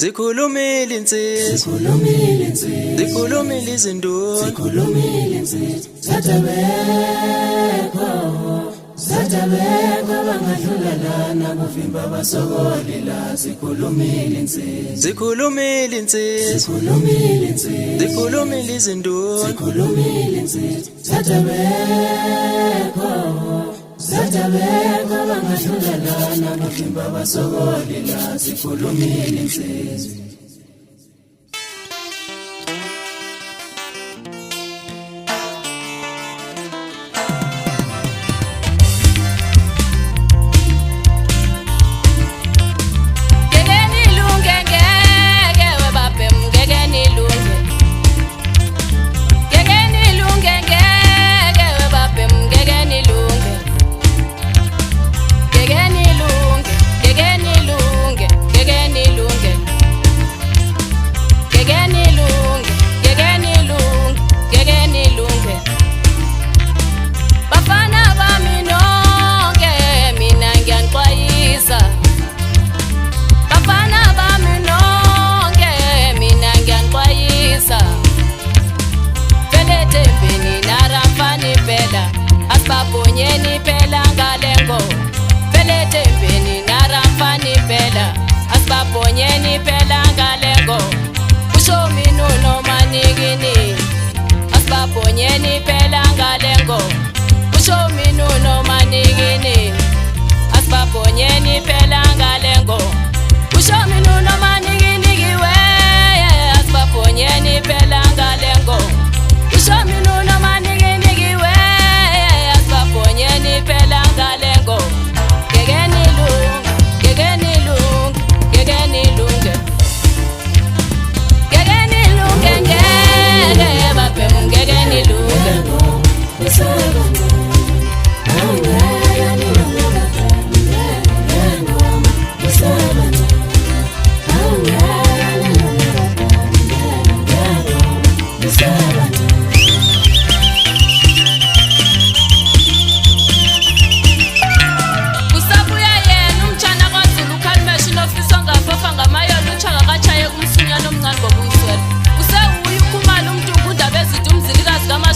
Zikhulumile insizwa, zikhulumile izinduna, Zatabekho bangadlula lana kuvimba basokolila. Zikhulumile insizwa, zikhulumile insizwa, zikhulumile izinduna, Zatabekho bangadlula lana kuvimba basokolila. Zikhulumile insizwa. Asibabonyeni phela ngalengo vele tembeni naramfani phela asibabonyeni phela ngalengo usho mina noma nikini asibabonyeni phela ngalengo usho mina noma nikini asibabonyeni phela ngalengo usho mina noma nikini kiwe asibabonyeni phela ngalengo usho mina noma nikini kiwe asibabonyeni phela ngalengo ngekeni lunge ngeke babe ngekeni lunge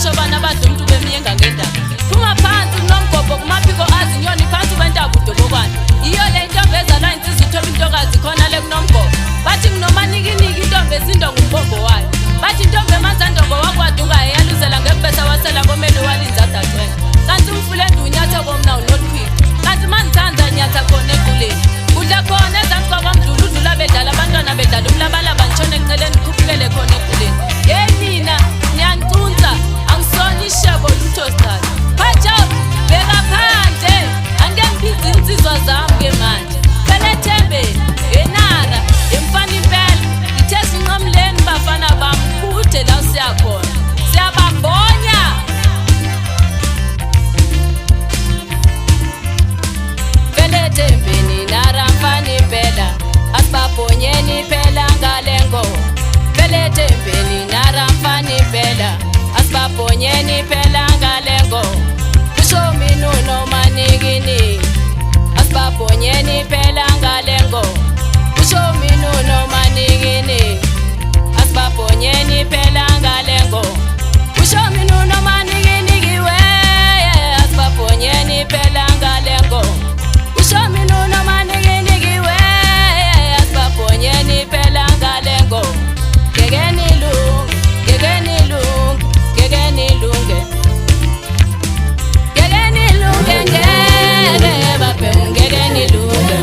Shobana badumntu bemiyenga ngenda phuma phansi nomgobho kumaphiko azinyoni phansi kwentabudo bokwani iyo le ntombi ezalwa insizwa ithoba intokazi khona le kunomgobho bathi noma nikiniki intombi ezindongo umbombo wayo bathi intombi emanzandongo wakwadunga yaluzela ngekubesa wasela komeli walinza dacwena kanti umfule ndunyatha komna unolukhwini kanti manithanda nyatha khona equleni kudla khona ezansi kwakwamdlula udlula bedlala abantwana bedlala umlabalaba nitshone eceleni kuphukele khona equleni yeyi mina ngiyantunza Shabo lutho start phatsha beka phandle angemphizi insizwa zami ke manje phela thembe enara emfana impela ithe sinqomleni bafana bamkhuthe la siyakhona siyababonya phela thembeni nara mfana impela asibabonyeni phela ngalengo phela thembeni nara mfana impela asibabonyeni phela ngalengo usho mina noma nikini asibabonyeni phela ngalengo usho mina noma nikini asibabonyeni phela ngalengo usho mina noma nikini kiwe asibabonyeni phela ngalengo usho mina noma nikini kiwe asibabonyeni phela ngalengo ngekeni lunge ngeke babe ngekeni lunge